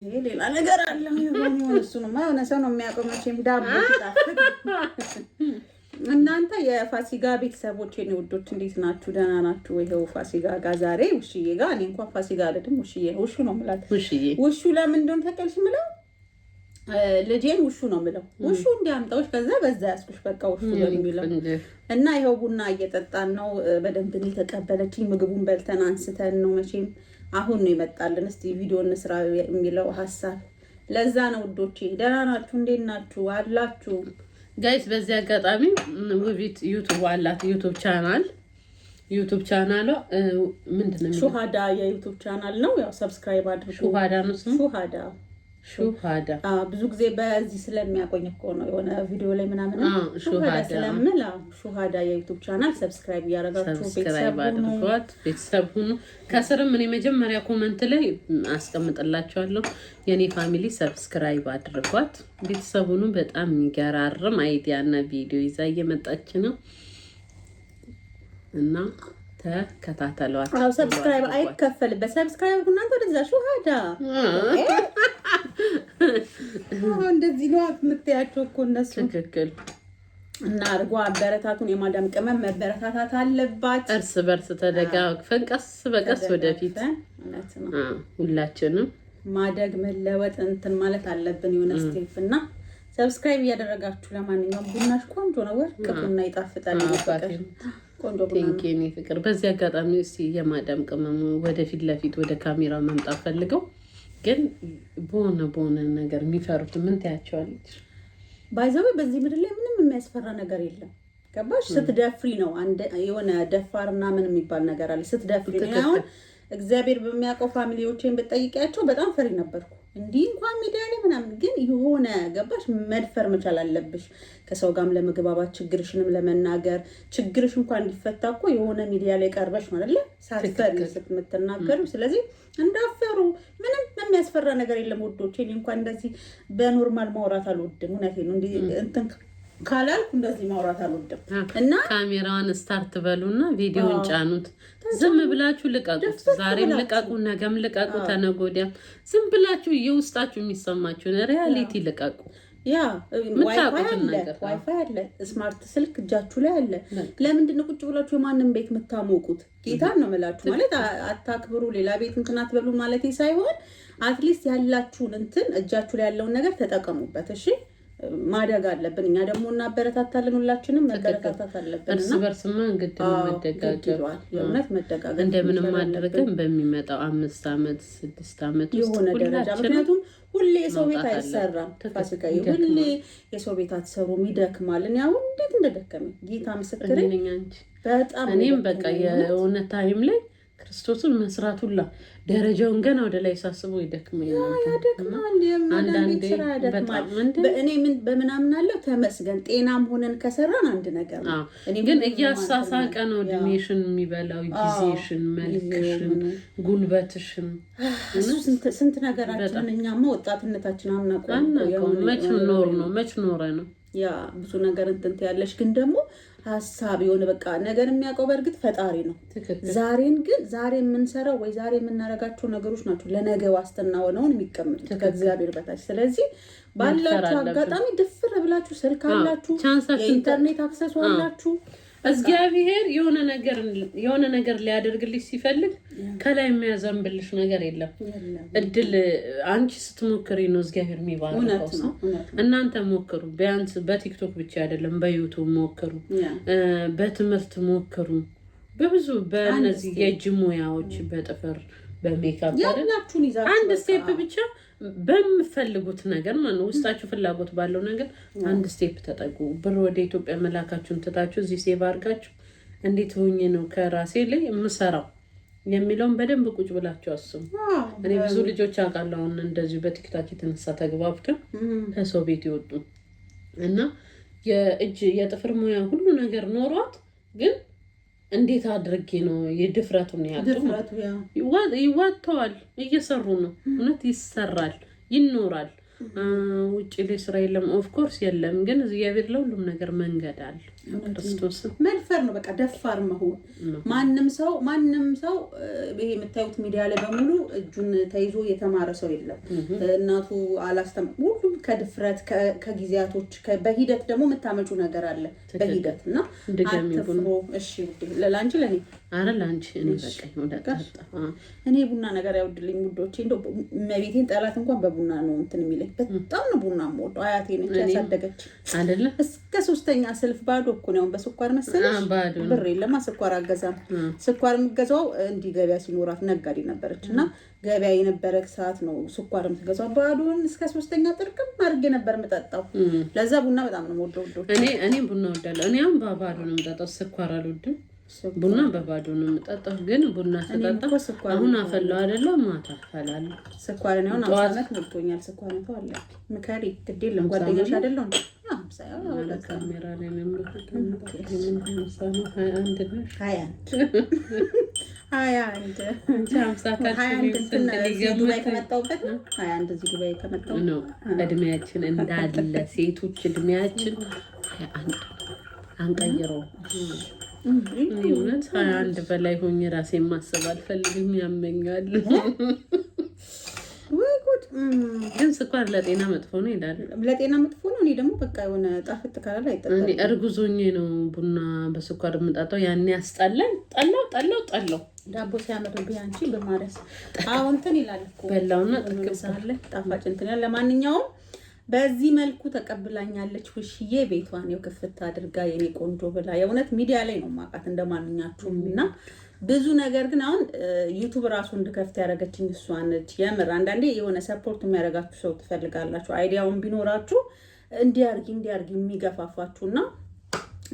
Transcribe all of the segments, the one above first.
ይሄ ሌላ ነገር አለ። እሱንማ የሆነ ሰው ነው የሚያውቀው። መቼም ዳቦ ሲጣፍጥ። እናንተ የፋሲካ ቤተሰቦች የኔ ውዶች እንዴት ናችሁ? ደህና ናችሁ? ይኸው ፋሲካ ጋር ዛሬ ውሽዬ ጋር እኔ እንኳን ፋሲካ አይደለም ውሽዬ ውሹ ነው የምላት። ውሹ ለምን እንደሆነ ታውቂያለሽ? የምለው ልጄን ውሹ ነው የምለው። ውሹ እንዲያምጣዎች ከዛ በዛ ያስኩሽ በቃ ውሹ በሚለው እና ይኸው ቡና እየጠጣን ነው። በደንብ ነው የተቀበለችኝ። ምግቡን በልተን አንስተን ነው መቼም አሁን ነው ይመጣልን። እስቲ ቪዲዮ እንስራ የሚለው ሀሳብ ለዛ ነው ውዶቼ። ደህና ናችሁ? እንዴት ናችሁ አላችሁ ጋይስ? በዚህ አጋጣሚ ውቢት ዩቲዩብ አላት። ዩቲዩብ ቻናሏ ምንድነው? ሹሃዳ የዩቲዩብ ቻናል ነው። ያው ሰብስክራይብ አድርጉ። ሹሃዳ ነው ስሙ። ሹሃዳ ብዙ ጊዜ በዚህ ስለሚያቆኝ እኮ ነው የሆነ ቪዲዮ ላይ ምናምን ሹሃዳ ስለምል ሹሃዳ የዩቲዩብ ቻናል ሰብስክራይብ ያደረጋችሁ ቤተሰብ ሁኑ። ከስርም እኔ መጀመሪያ ኮመንት ላይ አስቀምጥላችኋለሁ። የኔ ፋሚሊ ሰብስክራይብ አድርጓት ቤተሰብ ሁኑ። በጣም የሚገራርም አይዲያ እና ቪዲዮ ይዛ እየመጣች ነው እና ተከታተሏት። ሰብስክራይብ አይከፈልም። በሰብስክራይብ እናንተ ወደዛ ሹሃዳ እንደዚህ ነው የምትያቸው እኮ እነሱ። ትክክል። እና አርጎ አበረታቱን። የማዳም ቅመም መበረታታት አለባት። እርስ በርስ ተደጋግፈን ቀስ በቀስ ወደፊት ሁላችንም ማደግ መለወጥ እንትን ማለት አለብን የሆነ ስቴፕ እና ሰብስክራይብ እያደረጋችሁ ለማንኛውም ቡናሽ ቆንጆ ነው። ወርቅ ቡና ይጣፍጣል። ቆንጆ ቡና ፍቅር። በዚህ አጋጣሚ እስቲ የማዳም ቅመም ወደፊት ለፊት ወደ ካሜራ መምጣት ፈልገው ግን በሆነ ነገር የሚፈሩት ምን ታያቸዋለች? ባይዘው በዚህ ምድር ላይ ምንም የሚያስፈራ ነገር የለም። ገባሽ? ስትደፍሪ ነው የሆነ ደፋርና ምን የሚባል ነገር አለ። ስትደፍሪ ነው። አሁን እግዚአብሔር በሚያውቀው ፋሚሊዎቼን ብትጠይቂያቸው በጣም ፈሪ ነበርኩ። እንዲህ እንኳን ሚዲያ ላይ ምናምን ግን የሆነ ገባሽ መድፈር መቻል አለብሽ። ከሰው ጋርም ለመግባባት ችግርሽንም ለመናገር ችግርሽ እንኳን እንዲፈታ እኮ የሆነ ሚዲያ ላይ ቀርበሽ ነው አይደለ? ሳትፈሪ ስትናገሩ። ስለዚህ እንዳፈሩ ምንም የሚያስፈራ ነገር የለም ወዶቼ። እኔ እንኳን እንደዚህ በኖርማል ማውራት አልወድም። እውነቴን ነው። እንትን ካላልኩ እንደዚህ ማውራት አልወድም። እና ካሜራውን ስታርት በሉና ቪዲዮን ጫኑት። ዝም ብላችሁ ልቀቁት። ዛሬም ልቀቁ፣ ነገም ልቀቁ፣ ተነገ ወዲያም ዝም ብላችሁ የውስጣችሁ የሚሰማችሁን ሪያሊቲ ልቀቁ። ያ ዋይፋይ አለ፣ ስማርት ስልክ እጃችሁ ላይ አለ። ለምንድን ነው ቁጭ ብላችሁ የማንም ቤት የምታሞቁት? ጌታን ነው የምላችሁ። ማለት አታክብሩ፣ ሌላ ቤት እንትን አትበሉ ማለት ሳይሆን አትሊስት ያላችሁን እንትን እጃችሁ ላይ ያለውን ነገር ተጠቀሙበት። እሺ ማደግ አለብን። እኛ ደግሞ እናበረታታለን። ሁላችንም መበረታታት አለብን። እርስ በርስማ እንግዲህ መደጋገር የእውነት መደጋገር እንደምንም አድርገን በሚመጣው 5 ዓመት 6 ዓመት የሆነ ደረጃ ምክንያቱም ሁሌ የሰው ቤት አይሰራም። ፋሲካዬ ሁሌ የሰው ቤት አትሰሩም፣ ይደክማል። እኔ አሁን እንዴት እንደደከመኝ ጌታ ምስክሬ በጣም እኔም በቃ የሆነ ታይም ላይ ክርስቶስን መስራት ሁላ ደረጃውን ገና ወደ ላይ ሳስበው ይደክመኛል። ያደክማል። የማዳን ስራ ያደክማል። እኔ በምናምን አለው ተመስገን ጤናም ሆነን ከሰራን አንድ ነገር ነው። ግን እያሳሳቀ ነው እድሜሽን የሚበላው፣ ጊዜሽን፣ መልክሽን፣ ጉልበትሽን ስንት ነገራችን። እኛማ ወጣትነታችን አናውቀውም። መች ኖረ ነው ያ ብዙ ነገር እንትን ያለሽ ግን ደግሞ ሀሳብ የሆነ በቃ ነገር የሚያውቀው በእርግጥ ፈጣሪ ነው። ዛሬን ግን ዛሬ የምንሰራው ወይ ዛሬ የምናደርጋቸው ነገሮች ናቸው ለነገ ዋስትና ሆነውን የሚቀመጡት ከእግዚአብሔር በታች። ስለዚህ ባላችሁ አጋጣሚ ድፍር ብላችሁ ስልክ አላችሁ፣ የኢንተርኔት አክሰስ አላችሁ። እግዚአብሔር የሆነ ነገር ሊያደርግልሽ ሲፈልግ ከላይ የሚያዘንብልሽ ነገር የለም። እድል አንቺ ስትሞክሪ ነው እግዚአብሔር የሚባረከው። እናንተ ሞክሩ። ቢያንስ በቲክቶክ ብቻ አይደለም፣ በዩቱብ ሞክሩ፣ በትምህርት ሞክሩ፣ በብዙ በእነዚህ የእጅ ሙያዎች፣ በጥፍር፣ በሜካፕ አንድ ስቴፕ ብቻ በምፈልጉት ነገር ማለት ነው። ውስጣችሁ ፍላጎት ባለው ነገር አንድ ስቴፕ ተጠጉ። ብር ወደ ኢትዮጵያ መላካችሁን ትታችሁ እዚህ ሴቭ አድርጋችሁ እንዴት ሆኜ ነው ከራሴ ላይ የምሰራው የሚለውን በደንብ ቁጭ ብላችሁ አስቡ። እኔ ብዙ ልጆች አውቃለሁ አሁን እንደዚሁ በቲክታክ የተነሳ ተግባብተው ከሰው ቤት ይወጡ እና የእጅ የጥፍር ሙያ ሁሉ ነገር ኖሯት ግን እንዴት አድርጌ ነው የድፍረቱን ያጡ ይዋተዋል። እየሰሩ ነው። እውነት ይሰራል፣ ይኖራል። ውጭ ላይ ስራ የለም። ኦፍኮርስ የለም፣ ግን እግዚአብሔር ለሁሉም ነገር መንገድ አለ። ክርስቶስ መልፈር ነው በቃ ደፋር መሆን። ማንም ሰው ይሄ የምታዩት ሚዲያ ላይ በሙሉ እጁን ተይዞ የተማረ ሰው የለም። እናቱ ሁሉም ከድፍረት ከጊዜያቶች በሂደት ደግሞ የምታመጩ ነገር አለ በሂደት እና አትፍሩ። እሺ ለላንቺ ለኔ አረ ላንቺ እኔ በቃ እኔ ቡና ነገር ያውድልኝ ውዶቼ። እንደው መቤቴን ጠላት እንኳን በቡና ነው እንትን የሚለኝ። በጣም ነው ቡና የምወደው። አያቴ ነች ያሳደገች አይደለ? እስከ 3ኛ ስልፍ ባዶ እኮ ነው። በስኳር መሰለሽ ብር የለማ ስኳር አገዛም። ስኳር የምትገዛው እንዲህ ገበያ ሲኖራት ነጋዴ ነበረች እና ገበያ የነበረ ሰዓት ነው ስኳር የምትገዛው። ባዶን እስከ 3ኛ ጥርቅም አድርጌ ነበር የምጠጣው። ለዛ ቡና በጣም ነው የምወደው ውዶቼ። እኔ ቡና እወዳለሁ። እኔ አሁን በባዶ ነው የምጠጣው፣ ስኳር አልወድም። ቡና በባዶ ነው የምጠጣው። ግን ቡና ስጠጣ አሁን አፈላው አይደለም ማታ አፈላለሁ። ስኳር ነው አሁን አመት ሞልቶኛል። ስኳር ነው አለ ምከሪ ግድ የለም ጓደኛሽ አይደለም ካሜራ ላይ ነው እድሜያችን እንዳለ ሴቶች እድሜያችን 21 አንቀይረው። እውነት 21 በላይ ሆኜ ራሴን ማሰብ አልፈልግም፣ ያመኛል። ወይ ጉድ! ግን ስኳር ለጤና መጥፎ ነው ይላል። ለጤና መጥፎ ነው። እኔ ደግሞ በቃ የሆነ ጣፍጥ ካላለ አይጠጣም። እኔ እርጉዞኜ ነው ቡና በስኳር የምጠጣው። ያኔ ያስጠላኝ። ጠላው ዳቦ ሲያመጡብኝ አንቺ በማረስ አሁን እንትን ይላል እኮ በላውና ጥቅምሳለ ጣፋጭ እንትን ያለ። ለማንኛውም በዚህ መልኩ ተቀብላኛለች። ውሽዬ ቤቷን ነው ክፍት አድርጋ የኔ ቆንጆ ብላ። የእውነት ሚዲያ ላይ ነው ማውቃት እንደማንኛችሁም እና ብዙ ነገር ግን አሁን ዩቲዩብ ራሱ እንድከፍት ያደረገችኝ እሷ ነች። የምር አንዳንዴ የሆነ ሰፖርት የሚያደርጋችሁ ሰው ትፈልጋላችሁ። አይዲያውን ቢኖራችሁ እንዲያርጊ የሚገፋፋችሁና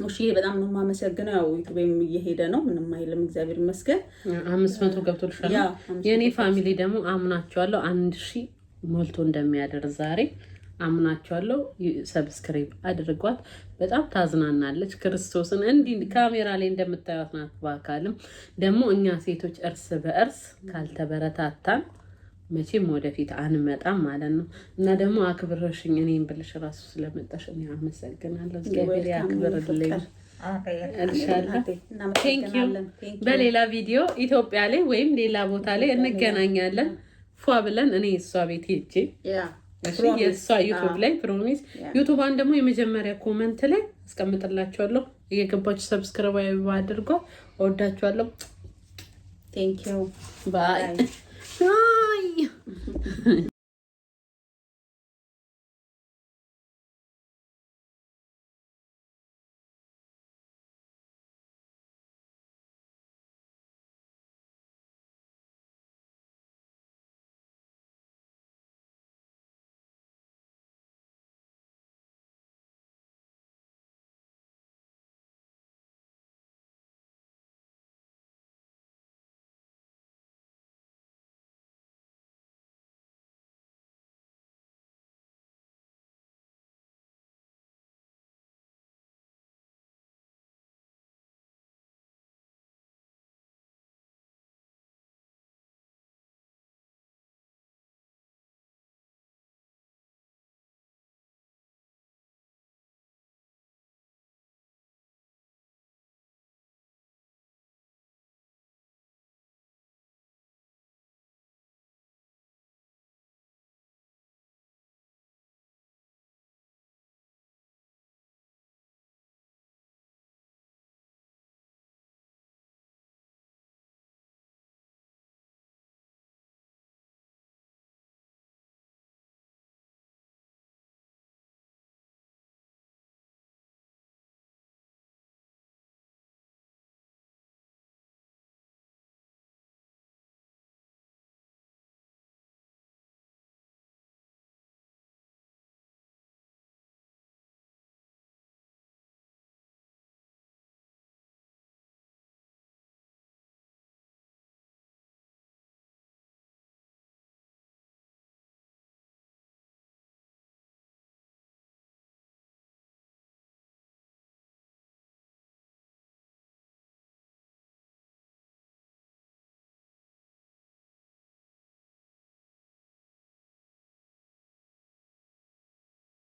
ውሽዬ በጣም ነው የማመሰግነው። ያው ዩቲዩብም እየሄደ ነው፣ ምንም አይልም፣ እግዚአብሔር ይመስገን። 500 ገብቶልሻል። የኔ ፋሚሊ ደግሞ አምናቸዋለሁ 1000 ሞልቶ እንደሚያደርስ ዛሬ አምናቸዋለሁ። ሰብስክራይብ አድርጓት። በጣም ታዝናናለች። ክርስቶስን እንዲህ ካሜራ ላይ እንደምታዩት ናት። በአካልም ደግሞ እኛ ሴቶች እርስ በእርስ ካልተበረታታን መቼም ወደፊት አንመጣም ማለት ነው። እና ደግሞ አክብረሽኝ እኔን ብልሽ ራሱ ስለመጣሽ እኔ አመሰግናለሁ። እግዚአብሔር ያክብርልኝ እልሻለሁ። ቴንኪዩ። በሌላ ቪዲዮ ኢትዮጵያ ላይ ወይም ሌላ ቦታ ላይ እንገናኛለን። ፏ ብለን እኔ እሷ ቤት ሄጄ የእሷ ዩቱብ ላይ ፕሮሚስ ዩቱባን ደግሞ የመጀመሪያ ኮመንት ላይ አስቀምጥላችኋለሁ። እየገባችሁ ሰብስክራይብ አድርጓ። እወዳችኋለሁ። ቴንኪዩ ባይ።